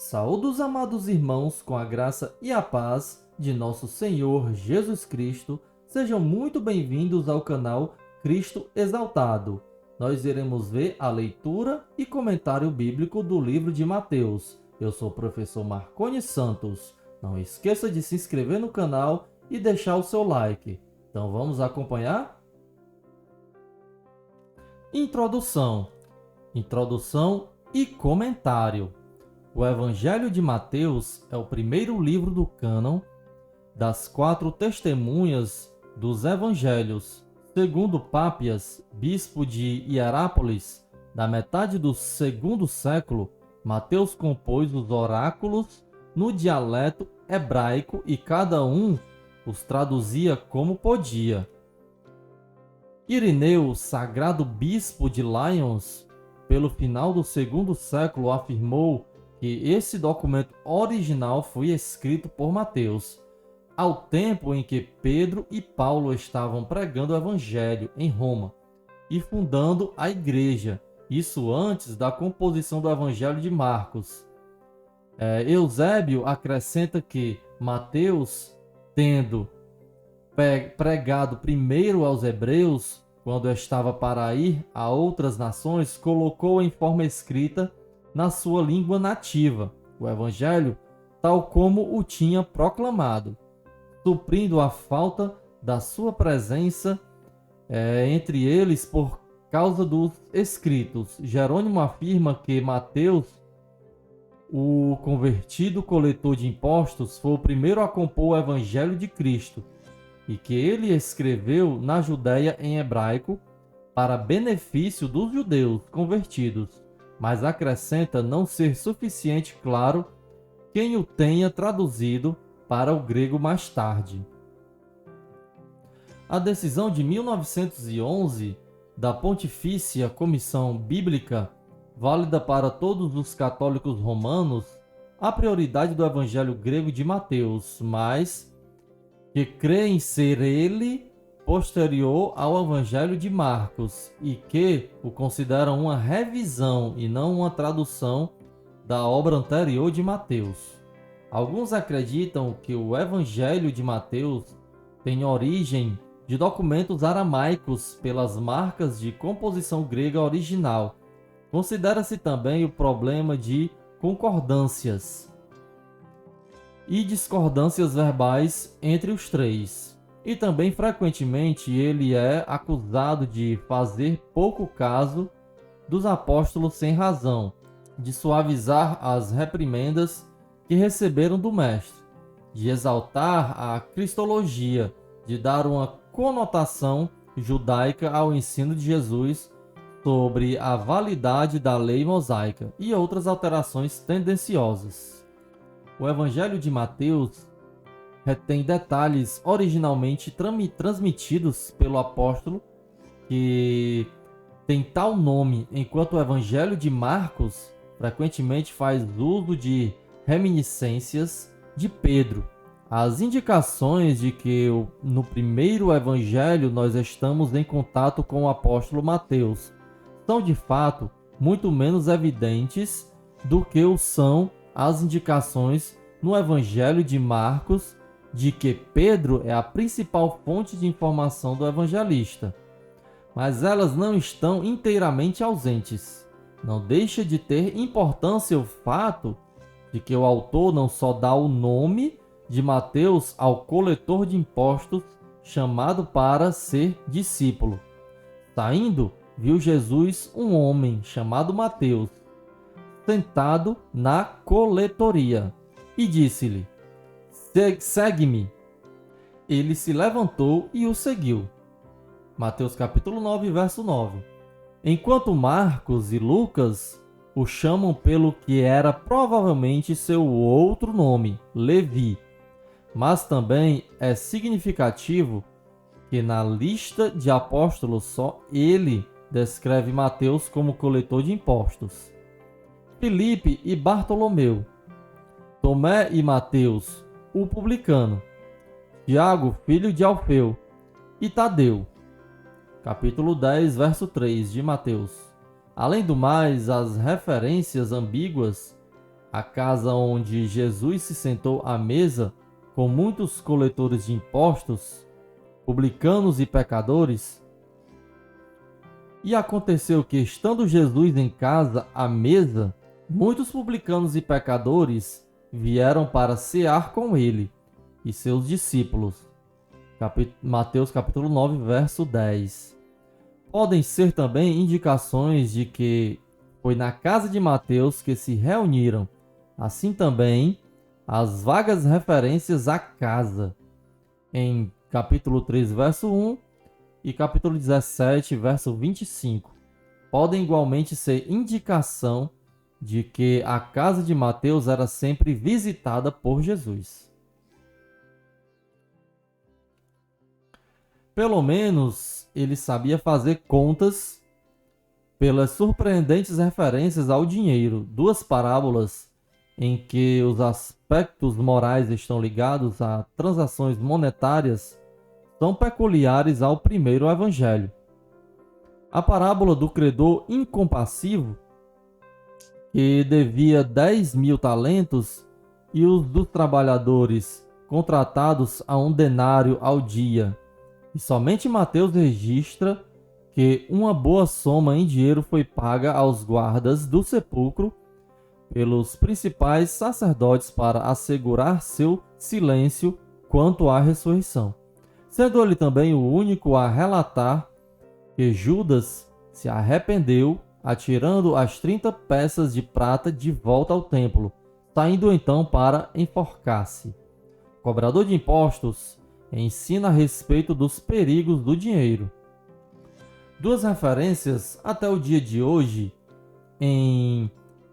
Saúdos, amados irmãos, com a graça e a paz de nosso Senhor Jesus Cristo. Sejam muito bem-vindos ao canal Cristo Exaltado. Nós iremos ver a leitura e comentário bíblico do livro de Mateus. Eu sou o professor Marconi Santos. Não esqueça de se inscrever no canal e deixar o seu like. Então vamos acompanhar? Introdução e comentário. O Evangelho de Mateus é o primeiro livro do cânon das 4 testemunhas dos Evangelhos. Segundo Pápias, bispo de Hierápolis, da metade do segundo século, Mateus compôs os oráculos no dialeto hebraico e cada um os traduzia como podia. Irineu, sagrado bispo de Lyons, pelo final do segundo século, afirmou que esse documento original foi escrito por Mateus, ao tempo em que Pedro e Paulo estavam pregando o Evangelho em Roma e fundando a igreja, isso antes da composição do Evangelho de Marcos. Eusébio acrescenta que Mateus, tendo pregado primeiro aos hebreus, quando estava para ir a outras nações, colocou em forma escrita na sua língua nativa o Evangelho, tal como o tinha proclamado, suprindo a falta da sua presença entre eles por causa dos escritos. Jerônimo afirma que Mateus, o convertido coletor de impostos, foi o primeiro a compor o Evangelho de Cristo e que ele escreveu na Judéia em hebraico para benefício dos judeus convertidos, mas acrescenta não ser suficiente claro quem o tenha traduzido para o grego mais tarde. A decisão de 1911 da Pontifícia Comissão Bíblica, válida para todos os católicos romanos, a prioridade do Evangelho grego de Mateus, mas que creem ser ele posterior ao Evangelho de Marcos e que o consideram uma revisão e não uma tradução da obra anterior de Mateus. Alguns acreditam que o Evangelho de Mateus tem origem de documentos aramaicos pelas marcas de composição grega original. Considera-se também o problema de concordâncias e discordâncias verbais entre os três. E também frequentemente ele é acusado de fazer pouco caso dos apóstolos sem razão, de suavizar as reprimendas que receberam do mestre, de exaltar a cristologia, de dar uma conotação judaica ao ensino de Jesus sobre a validade da lei mosaica e outras alterações tendenciosas. O Evangelho de Mateus retém detalhes originalmente transmitidos pelo apóstolo que tem tal nome, enquanto o Evangelho de Marcos frequentemente faz uso de reminiscências de Pedro. As indicações de que no primeiro Evangelho nós estamos em contato com o apóstolo Mateus são de fato muito menos evidentes do que o são as indicações no Evangelho de Marcos de que Pedro é a principal fonte de informação do evangelista. Mas elas não estão inteiramente ausentes. Não deixa de ter importância o fato de que o autor não só dá o nome de Mateus ao coletor de impostos chamado para ser discípulo. Saindo, viu Jesus um homem chamado Mateus, sentado na coletoria, e disse-lhe: segue-me. Ele se levantou e o seguiu. Mateus capítulo 9, verso 9. Enquanto Marcos e Lucas o chamam pelo que era provavelmente seu outro nome, Levi. Mas também é significativo que na lista de apóstolos só ele descreve Mateus como coletor de impostos. Filipe e Bartolomeu, Tomé e Mateus, o publicano, Tiago, filho de Alfeu, e Tadeu. Capítulo 10, verso 3 de Mateus. Além do mais, as referências ambíguas a casa onde Jesus se sentou à mesa com muitos coletores de impostos, publicanos e pecadores? E aconteceu que, estando Jesus em casa à mesa, muitos publicanos e pecadores vieram para cear com ele e seus discípulos. Mateus capítulo 9, verso 10. Podem ser também indicações de que foi na casa de Mateus que se reuniram. Assim também, as vagas referências à casa, em capítulo 3, verso 1 e capítulo 17, verso 25, podem igualmente ser indicação de que a casa de Mateus era sempre visitada por Jesus. Pelo menos ele sabia fazer contas pelas surpreendentes referências ao dinheiro. Duas parábolas em que os aspectos morais estão ligados a transações monetárias são peculiares ao primeiro evangelho. A parábola do credor incompassivo, que devia 10.000 talentos, e os dos trabalhadores contratados a 1 denário ao dia. E somente Mateus registra que uma boa soma em dinheiro foi paga aos guardas do sepulcro pelos principais sacerdotes para assegurar seu silêncio quanto à ressurreição, sendo ele também o único a relatar que Judas se arrependeu, atirando as 30 peças de prata de volta ao templo, saindo então para enforcar-se. O cobrador de impostos ensina a respeito dos perigos do dinheiro. Duas referências até o dia de hoje.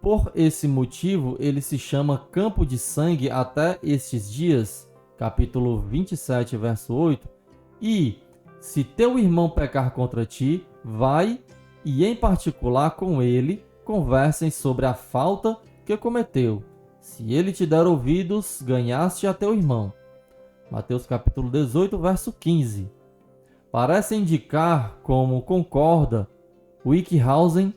Por esse motivo, ele se chama campo de sangue até estes dias, capítulo 27, verso 8. E, se teu irmão pecar contra ti, vai e, em particular com ele, conversem sobre a falta que cometeu. Se ele te der ouvidos, ganhaste a teu irmão. Mateus capítulo 18, verso 15. Parece indicar, como concorda Wickhausen,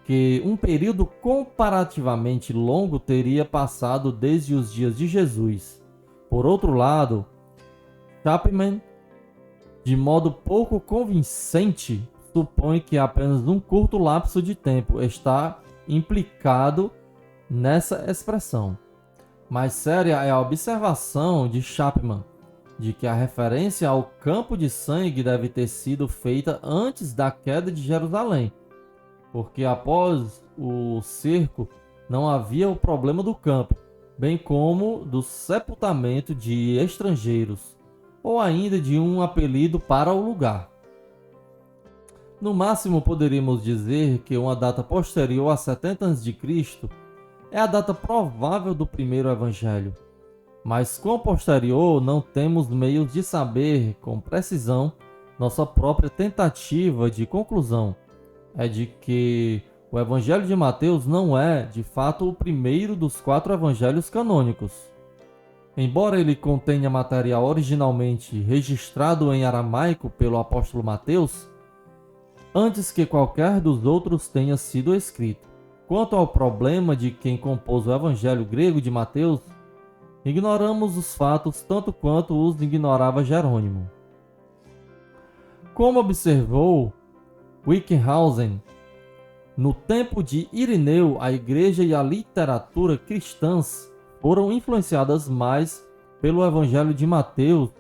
que um período comparativamente longo teria passado desde os dias de Jesus. Por outro lado, Chapman, de modo pouco convincente, supõe que apenas um curto lapso de tempo está implicado nessa expressão. Mais séria é a observação de Chapman de que a referência ao campo de sangue deve ter sido feita antes da queda de Jerusalém, porque após o cerco não havia o problema do campo, bem como do sepultamento de estrangeiros, ou ainda de um apelido para o lugar. No máximo, poderíamos dizer que uma data posterior a 70 a.C. é a data provável do primeiro evangelho, mas com posterior não temos meios de saber com precisão. Nossa própria tentativa de conclusão é de que o Evangelho de Mateus não é, de fato, o primeiro dos 4 evangelhos canônicos. Embora ele contenha material originalmente registrado em aramaico pelo apóstolo Mateus, antes que qualquer dos outros tenha sido escrito. Quanto ao problema de quem compôs o Evangelho grego de Mateus, ignoramos os fatos tanto quanto os ignorava Jerônimo. Como observou Wickhausen, no tempo de Irineu, a igreja e a literatura cristãs foram influenciadas mais pelo Evangelho de Mateus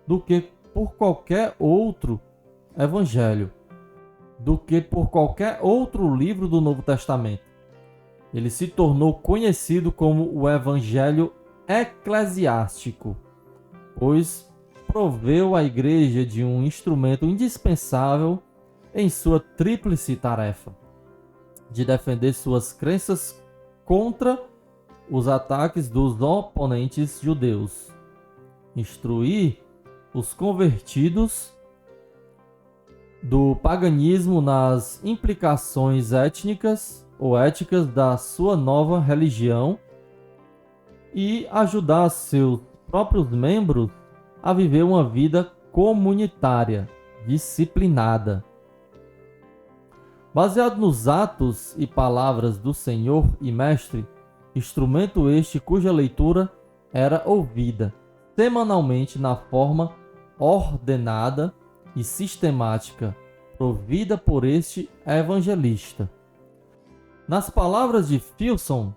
do que por qualquer outro evangelho, do que por qualquer outro livro do Novo Testamento. Ele se tornou conhecido como o Evangelho eclesiástico, pois proveu a igreja de um instrumento indispensável em sua tríplice tarefa de defender suas crenças contra os ataques dos oponentes judeus, instruir os convertidos do paganismo nas implicações étnicas ou éticas da sua nova religião e ajudar seus próprios membros a viver uma vida comunitária, disciplinada. Baseado nos atos e palavras do Senhor e Mestre, instrumento este cuja leitura era ouvida semanalmente na forma ordenada e sistemática, provida por este evangelista. Nas palavras de Filson,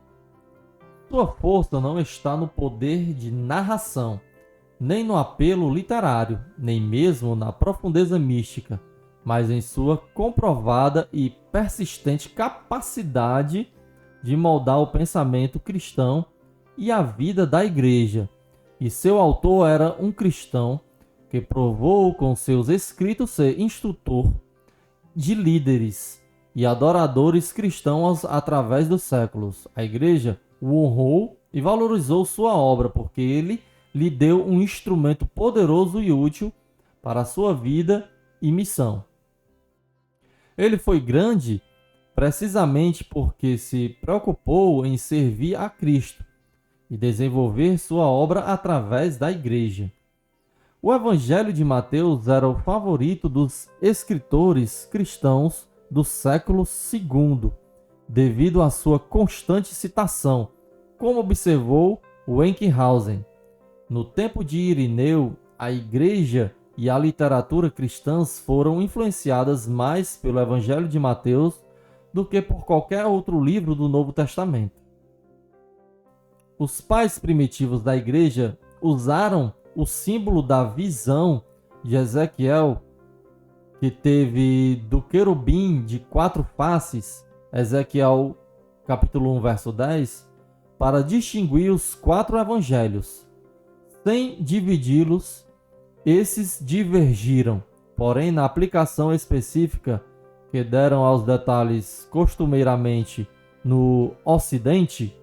sua força não está no poder de narração, nem no apelo literário, nem mesmo na profundeza mística, mas em sua comprovada e persistente capacidade de moldar o pensamento cristão e a vida da igreja. E seu autor era um cristão que provou com seus escritos ser instrutor de líderes e adoradores cristãos através dos séculos. A igreja o honrou e valorizou sua obra, porque ele lhe deu um instrumento poderoso e útil para a sua vida e missão. Ele foi grande precisamente porque se preocupou em servir a Cristo e desenvolver sua obra através da igreja. O Evangelho de Mateus era o favorito dos escritores cristãos do século II, devido à sua constante citação, como observou Wenckhausen. No tempo de Irineu, a igreja e a literatura cristãs foram influenciadas mais pelo Evangelho de Mateus do que por qualquer outro livro do Novo Testamento. Os pais primitivos da igreja usaram o símbolo da visão de Ezequiel, que teve do querubim de 4 faces, Ezequiel capítulo 1, verso 10, para distinguir os 4 evangelhos. Sem dividi-los, esses divergiram, porém na aplicação específica que deram aos detalhes costumeiramente no Ocidente,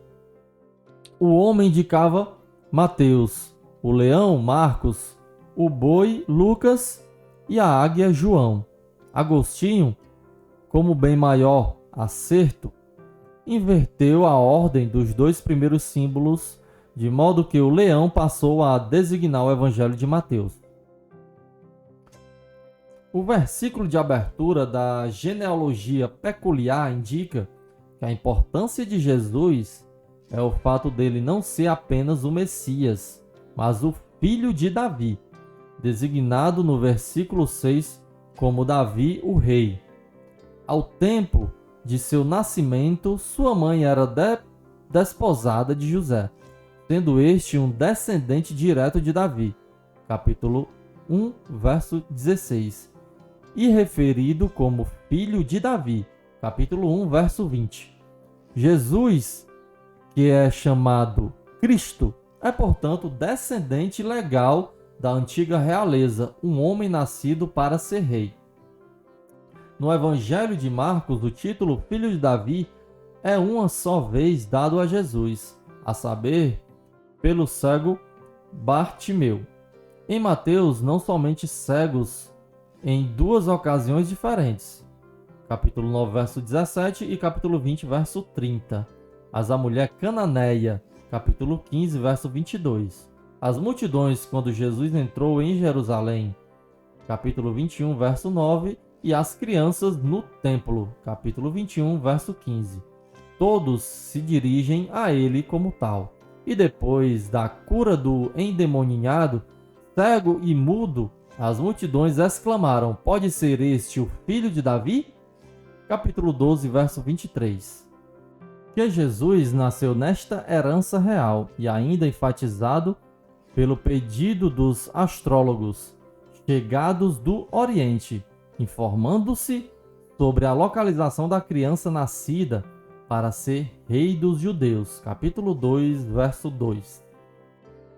o homem indicava Mateus, o leão Marcos, o boi Lucas e a águia João. Agostinho, como bem maior acerto, inverteu a ordem dos 2 primeiros símbolos, de modo que o leão passou a designar o Evangelho de Mateus. O versículo de abertura da genealogia peculiar indica que a importância de Jesus é o fato dele não ser apenas o Messias, mas o filho de Davi, designado no versículo 6 como Davi, o rei. Ao tempo de seu nascimento, sua mãe era desposada de José, sendo este um descendente direto de Davi. Capítulo 1, verso 16. E referido como filho de Davi. Capítulo 1, verso 20. Jesus, que é chamado Cristo, é, portanto, descendente legal da antiga realeza, um homem nascido para ser rei. No Evangelho de Marcos, o título Filho de Davi é uma só vez dado a Jesus, a saber, pelo cego Bartimeu. Em Mateus, não somente cegos, em 2 ocasiões diferentes, capítulo 9, verso 17 e capítulo 20, verso 30. Mas a mulher cananeia, capítulo 15, verso 22. As multidões quando Jesus entrou em Jerusalém, capítulo 21, verso 9, e as crianças no templo, capítulo 21, verso 15. Todos se dirigem a ele como tal. E depois da cura do endemoninhado, cego e mudo, as multidões exclamaram: pode ser este o filho de Davi? Capítulo 12, verso 23. Que Jesus nasceu nesta herança real e ainda enfatizado pelo pedido dos astrólogos chegados do Oriente, informando-se sobre a localização da criança nascida para ser rei dos judeus. Capítulo 2, verso 2.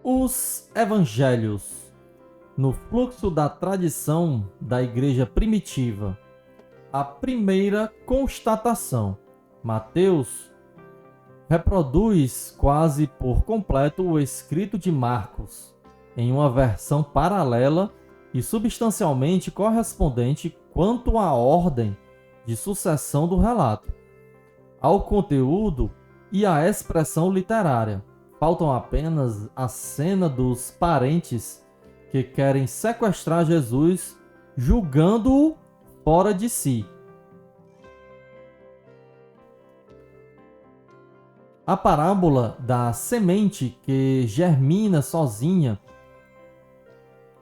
Os evangelhos. No fluxo da tradição da igreja primitiva, a primeira constatação. Mateus reproduz quase por completo o escrito de Marcos, em uma versão paralela e substancialmente correspondente quanto à ordem de sucessão do relato, ao conteúdo e à expressão literária. Faltam apenas a cena dos parentes que querem sequestrar Jesus, julgando-o fora de si. A parábola da semente que germina sozinha,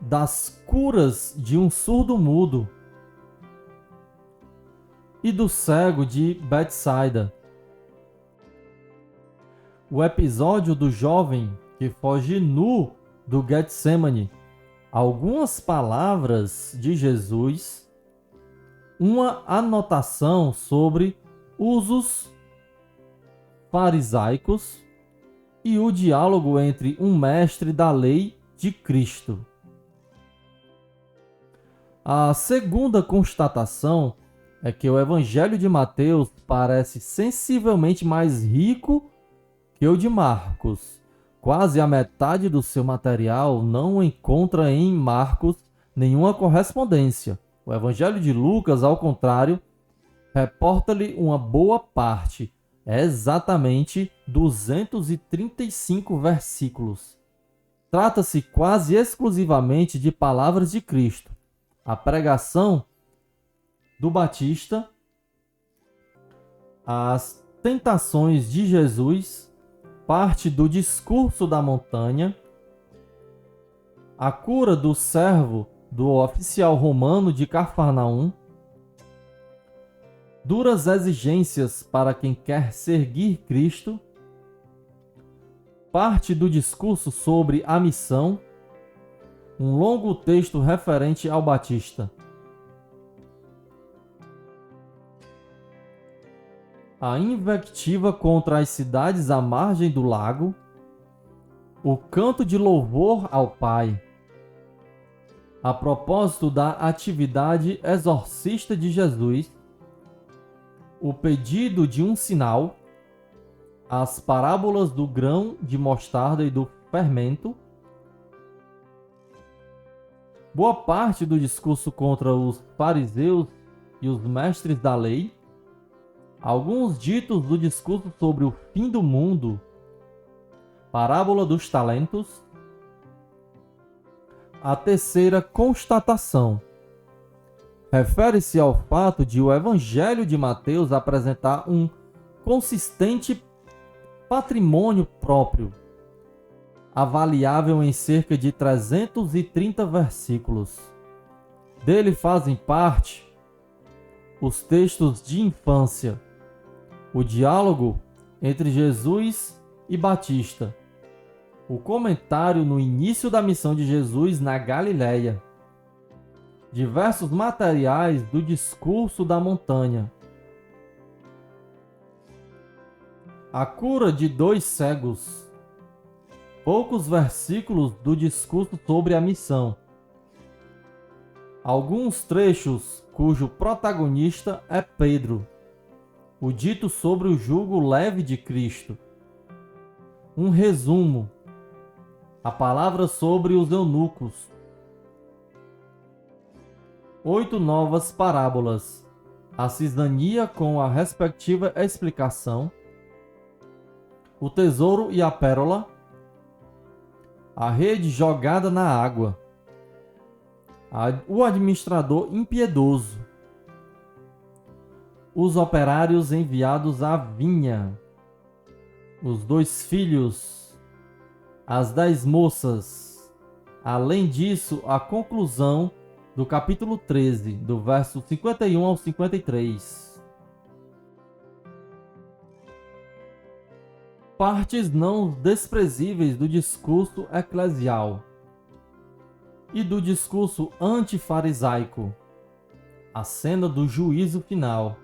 das curas de um surdo-mudo e do cego de Betsaida. O episódio do jovem que foge nu do Getsemane. Algumas palavras de Jesus, uma anotação sobre usos farisaicos e o diálogo entre um mestre da lei de Cristo. A segunda constatação é que o Evangelho de Mateus parece sensivelmente mais rico que o de Marcos. Quase a metade do seu material não encontra em Marcos nenhuma correspondência. O Evangelho de Lucas, ao contrário, reporta-lhe uma boa parte, exatamente 235 versículos. Trata-se quase exclusivamente de palavras de Cristo. A pregação do Batista, as tentações de Jesus, parte do discurso da montanha, a cura do servo do oficial romano de Cafarnaum, duras exigências para quem quer seguir Cristo, parte do discurso sobre a missão, um longo texto referente ao Batista. A invectiva contra as cidades à margem do lago, o canto de louvor ao Pai. A propósito da atividade exorcista de Jesus, o pedido de um sinal, as parábolas do grão de mostarda e do fermento, boa parte do discurso contra os fariseus e os mestres da lei, alguns ditos do discurso sobre o fim do mundo, parábola dos talentos. A terceira constatação refere-se ao fato de o Evangelho de Mateus apresentar um consistente patrimônio próprio, avaliável em cerca de 330 versículos. Dele fazem parte os textos de infância, o diálogo entre Jesus e Batista, o comentário no início da missão de Jesus na Galileia, diversos materiais do discurso da montanha, a cura de 2 cegos, poucos versículos do discurso sobre a missão, alguns trechos cujo protagonista é Pedro, o dito sobre o jugo leve de Cristo, um resumo, a palavra sobre os eunucos, 8 novas parábolas, a cisania com a respectiva explicação, o tesouro e a pérola, a rede jogada na água, o administrador impiedoso, os operários enviados à vinha, os 2 filhos, as 10 moças. Além disso, a conclusão do capítulo 13, do verso 51 ao 53. Partes não desprezíveis do discurso eclesial e do discurso antifarisaico, a cena do juízo final,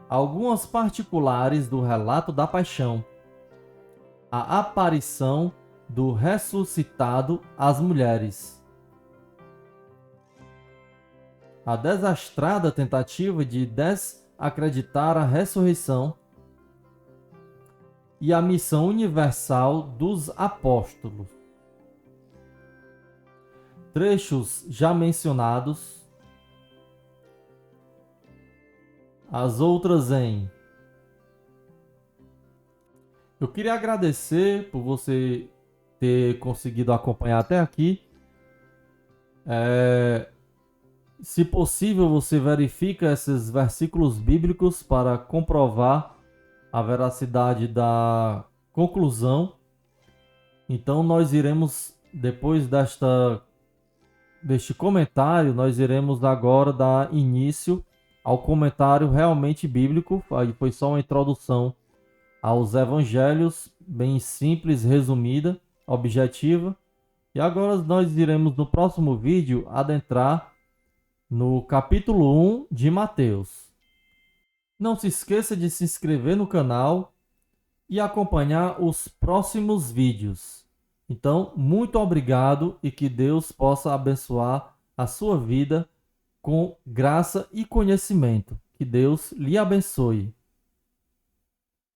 algumas particulares do relato da paixão, a aparição do ressuscitado às mulheres, a desastrada tentativa de desacreditar a ressurreição e a missão universal dos apóstolos. Trechos já mencionados, as outras em... Eu queria agradecer por você ter conseguido acompanhar até aqui. Se possível, você verifica esses versículos bíblicos para comprovar a veracidade da conclusão. Então nós iremos, depois deste comentário, nós iremos agora dar início ao comentário realmente bíblico. Aí foi só uma introdução aos evangelhos, bem simples, resumida, objetiva. E agora nós iremos no próximo vídeo adentrar no capítulo 1 de Mateus. Não se esqueça de se inscrever no canal e acompanhar os próximos vídeos. Então, muito obrigado e que Deus possa abençoar a sua vida com graça e conhecimento. Que Deus lhe abençoe.